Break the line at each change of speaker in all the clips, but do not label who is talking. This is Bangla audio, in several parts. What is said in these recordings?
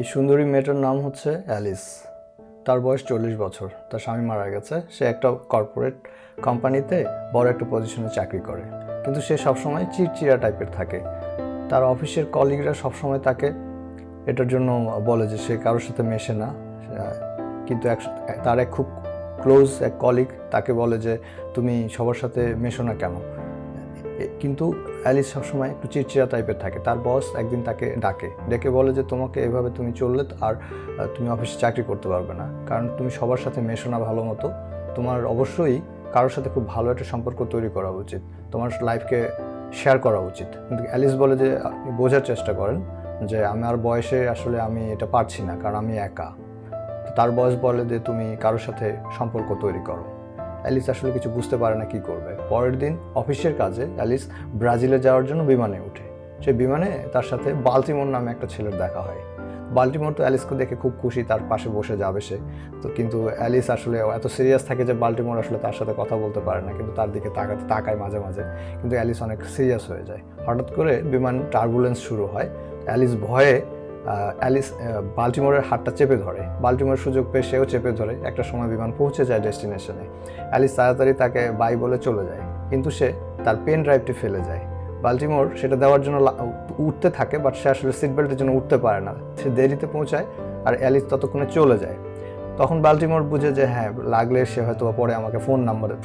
এই সুন্দরী মেয়েটার নাম হচ্ছে অ্যালিস। তার বয়স 40 বছর। তার স্বামী মারা গেছে। সে একটা কর্পোরেট কোম্পানিতে বড় একটা পজিশনে চাকরি করে, কিন্তু সে সবসময় চিড়চিড়া টাইপের থাকে। তার অফিসের কলিগরা সবসময় তাকে এটার জন্য বলে যে সে কারোর সাথে মেশে না। কিন্তু তার এক খুব ক্লোজ এক কলিগ তাকে বলে যে তুমি সবার সাথে মেশো না কেন। কিন্তু অ্যালিস সবসময় একটু চিড়চিড়া টাইপের থাকে। তার বস একদিন তাকে ডেকে বলে যে তোমাকে এভাবে তুমি চললে আর তুমি অফিসে চাকরি করতে পারবে না, কারণ তুমি সবার সাথে মেশো না ভালো মতো। তোমার অবশ্যই কারোর সাথে খুব ভালো একটা সম্পর্ক তৈরি করা উচিত, তোমার লাইফকে শেয়ার করা উচিত। কিন্তু অ্যালিস বলে যে আপনি বোঝার চেষ্টা করেন যে আমার বয়সে আসলে আমি এটা পারছি না, কারণ আমি একা। তার বয়স বলে যে তুমি কারোর সাথে সম্পর্ক তৈরি করো। অ্যালিস আসলে কিছু বুঝতে পারে না কি করবে। পরের দিন অফিসের কাজে অ্যালিস ব্রাজিলে যাওয়ার জন্য বিমানে ওঠে। সেই বিমানে তার সাথে বাল্টিমোর নামে একটা ছেলের দেখা হয়। বাল্টিমোর তো অ্যালিসকে দেখে খুব খুশি, তার পাশে বসে যাবে সে। তো কিন্তু অ্যালিস আসলে এত সিরিয়াস থাকে যে বাল্টিমোর আসলে তার সাথে কথা বলতে পারে না, কিন্তু তার দিকে তাকায় মাঝে মাঝে। কিন্তু অ্যালিস অনেক সিরিয়াস হয়ে যায়। হঠাৎ করে বিমান টার্বুলেন্স শুরু হয়। অ্যালিস ভয়ে বাল্টিমোরের হাতটা চেপে ধরে। বাল্টিমোর সুযোগ পেয়ে সেও চেপে ধরে। একটা সময় বিমান পৌঁছে যায় ডেস্টিনেশনে। অ্যালিস তাড়াতাড়ি তাকে বাই বলে চলে যায়, কিন্তু সে তার পেন ড্রাইভটি ফেলে যায়। বাল্টিমোর সেটা দেওয়ার জন্য উঠতে থাকে, বাট সে আসলে সিট বেল্টের জন্য উঠতে পারে না। সে দেরিতে পৌঁছায় আর অ্যালিস ততক্ষণে চলে যায়। তখন বাল্টিমোর বুঝে যে হ্যাঁ, লাগলে সে হয়তো পরে আমাকে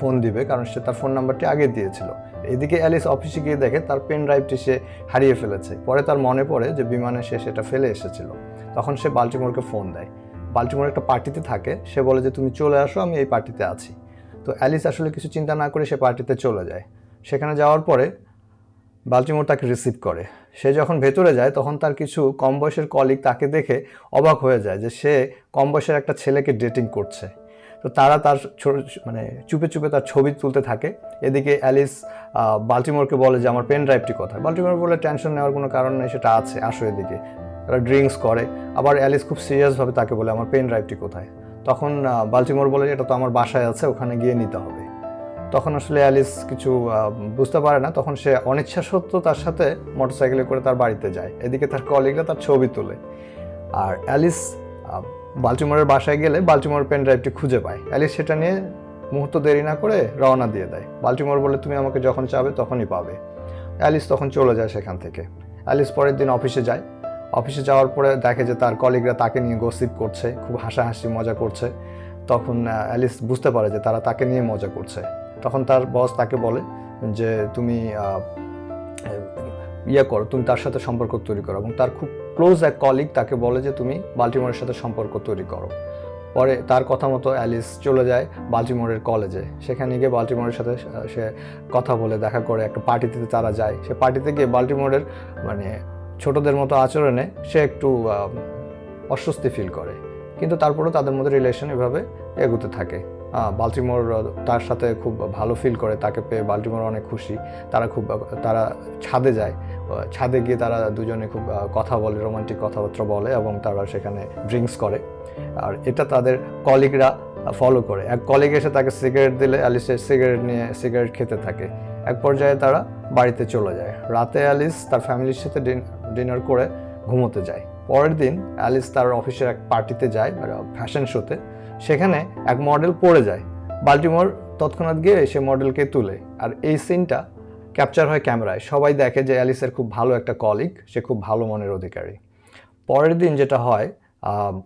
ফোন দিবে, কারণ সে তার ফোন নাম্বারটি আগে দিয়েছিল। এদিকে অ্যালিস অফিসে গিয়ে দেখে তার পেন ড্রাইভটি সে হারিয়ে ফেলেছে। পরে তার মনে পড়ে যে বিমানে সে সেটা ফেলে এসেছিল। তখন সে বাল্টিমোরকে ফোন দেয়। বাল্টিমোর একটা পার্টিতে থাকে। সে বলে যে তুমি চলে আসো, আমি এই পার্টিতে আছি। তো অ্যালিস আসলে কিছু চিন্তা না করে সে পার্টিতে চলে যায়। সেখানে যাওয়ার পরে বাল্টিমোর তাকে রিসিভ করে। সে যখন ভেতরে যায় তখন তার কিছু কম বয়সের কলিগ তাকে দেখে অবাক হয়ে যায় যে সে কম বয়সের একটা ছেলেকে ডেটিং করছে। তো তারা তার চুপে চুপে তার ছবি তুলতে থাকে। এদিকে অ্যালিস বাল্টিমোরকে বলে যে আমার পেন ড্রাইভটি কোথায়। বাল্টিমোর বলে টেনশন নেওয়ার কোনো কারণ নেই, সেটা আছে, আসো এদিকে। তারা ড্রিঙ্কস করে। আবার অ্যালিস খুব সিরিয়াসভাবে তাকে বলে আমার পেন ড্রাইভটি কোথায়। তখন বাল্টিমোর বলে এটা তো আমার বাসায় আছে, ওখানে গিয়ে নিতে হবে। তখন আসলে অ্যালিস কিছু বুঝতে পারে না। তখন সে অনিচ্ছা সত্ত্বেও তার সাথে মোটরসাইকেলে করে তার বাড়িতে যায়। এদিকে তার কলিগরা তার ছবি তোলে। আর অ্যালিস বাল্টিমোরের বাসায় গেলে বাল্টিমোর পেন ড্রাইভটি খুঁজে পায়। অ্যালিস সেটা নিয়ে মুহূর্ত দেরি না করে রওনা দিয়ে দেয়। বাল্টিমোর বলে তুমি আমাকে যখন চাবে তখনই পাবে। অ্যালিস তখন চলে যায় সেখান থেকে। অ্যালিস পরের দিন অফিসে যায়। অফিসে যাওয়ার পরে দেখে যে তার কলিগরা তাকে নিয়ে গসিপ করছে, খুব হাসাহাসি মজা করছে। তখন অ্যালিস বুঝতে পারে যে তারা তাকে নিয়ে মজা করছে। তখন তার বস তাকে বলে যে তুমি করো, তুমি তার সাথে সম্পর্ক তৈরি করো। এবং তার খুব ক্লোজ এক কলিগ তাকে বলে যে তুমি বাল্টিমোরের সাথে সম্পর্ক তৈরি করো। পরে তার কথা মতো অ্যালিস চলে যায় বাল্টিমোরের কলেজে। সেখানে গিয়ে বাল্টিমোরের সাথে সে কথা বলে দেখা করে। একটা পার্টিতে তারা যায়। সে পার্টিতে গিয়ে বাল্টিমোরের ছোটদের মতো আচরণে সে একটু অস্বস্তি ফিল করে, কিন্তু তারপরেও তাদের মধ্যে রিলেশন এভাবে এগোতে থাকে। বাল্টিমোর তার সাথে খুব ভালো ফিল করে, তাকে পেয়ে বাল্টিমোর অনেক খুশি। তারা ছাদে যায়। ছাদে গিয়ে তারা দুজনে খুব কথা বলে, রোমান্টিক কথাবার্তা বলে এবং তারা সেখানে ড্রিঙ্কস করে। আর এটা তাদের কলিগরা ফলো করে। এক কলিগ এসে তাকে সিগারেট দিলে অ্যালিস সিগারেট খেতে থাকে। এক পর্যায়ে তারা বাড়িতে চলে যায়। রাতে অ্যালিস তার ফ্যামিলির সাথে ডিনার করে ঘুমোতে যায়। পরের দিন অ্যালিস তার অফিসের এক পার্টিতে যায়, ফ্যাশন শোতে। সেখানে এক মডেল পড়ে যায়। বাল্টিমোর তৎক্ষণাৎ গিয়ে সে মডেলকে তুলে। আর এই সিনটা ক্যাপচার হয় ক্যামেরায়। সবাই দেখে যে অ্যালিসের খুব ভালো একটা কলিগ, সে খুব ভালো মনের অধিকারী। পরের দিন যেটা হয়,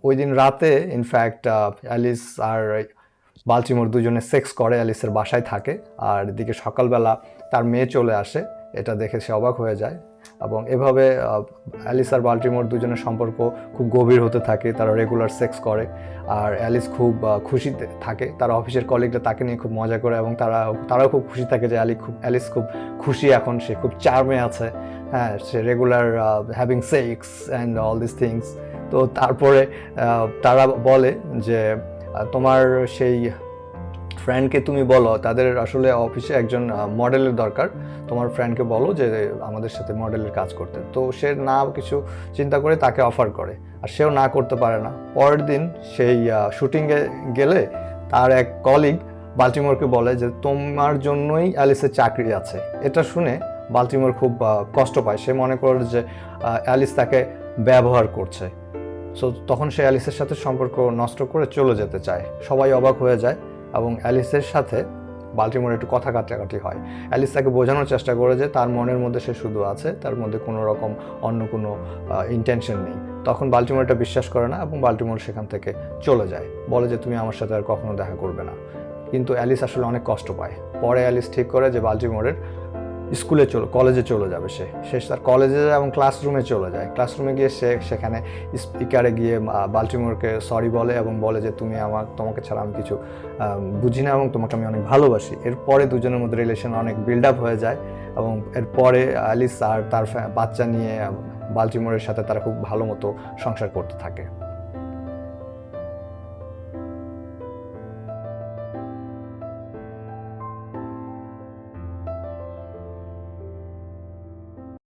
ওই দিন রাতে ইনফ্যাক্ট অ্যালিস আর বাল্টিমোর দুজনে সেক্স করে, অ্যালিসের বাসায় থাকে। আর এদিকে সকালবেলা তার মেয়ে চলে আসে। এটা দেখে সে অবাক হয়ে যায়। এবং এভাবে অ্যালিস আর বাল্টিমোর দুজনের সম্পর্ক খুব গভীর হতে থাকে। তারা রেগুলার সেক্স করে। আর অ্যালিস খুব খুশিতে থাকে। তার অফিসের কলিগরা তাকে নিয়ে খুব মজা করে এবং তারাও খুব খুশি থাকে যে অ্যালিস খুব খুশি, এখন সে খুব চার্মে আছে। হ্যাঁ, সে regular having sex and all this things. তো তারপরে তারা বলে যে তোমার সেই ফ্রেন্ডকে তুমি বলো, তাদের আসলে অফিসে একজন মডেলের দরকার, তোমার ফ্রেন্ডকে বলো যে আমাদের সাথে মডেলের কাজ করতে। তো সে না কিছু চিন্তা করে তাকে অফার করে, আর সেও না করতে পারে না। পরের দিন সেই শুটিংয়ে গেলে তার এক কলিগ বাল্টিমোরকে বলে যে তোমার জন্যই অ্যালিসের চাকরি আছে। এটা শুনে বাল্টিমোর খুব কষ্ট পায়। সে মনে করে যে অ্যালিস তাকে ব্যবহার করছে। সো তখন সে অ্যালিসের সাথে সম্পর্ক নষ্ট করে চলে যেতে চায়। সবাই অবাক হয়ে যায় এবং অ্যালিসের সাথে বাল্টিমোরে একটু কথা কাটাকাটি হয়। অ্যালিস তাকে বোঝানোর চেষ্টা করে যে তার মনের মধ্যে সে শুধু আছে, তার মধ্যে কোনো রকম অন্য কোনো ইন্টেনশন নেই। তখন বাল্টিমোর এটা বিশ্বাস করে না এবং বাল্টিমোর সেখান থেকে চলে যায়, বলে যে তুমি আমার সাথে আর কখনো দেখা করবে না। কিন্তু অ্যালিস আসলে অনেক কষ্ট পায়। পরে অ্যালিস ঠিক করে যে বাল্টিমোরের কলেজে চলে যাবে। সে তার কলেজে যায় এবং ক্লাসরুমে চলে যায়। ক্লাসরুমে গিয়ে সে সেখানে স্পিকারে গিয়ে বাল্টিমোরকে সরি বলে এবং বলে যে তোমাকে ছাড়া আমি কিছু বুঝি না এবং তোমাকে আমি অনেক ভালোবাসি। এরপরে দুজনের মধ্যে রিলেশন অনেক বিল্ড আপ হয়ে যায় এবং এরপরে অ্যালিস আর তার বাচ্চা নিয়ে বাল্টিমোরের সাথে তারা খুব ভালো মতো সংসার করতে থাকে।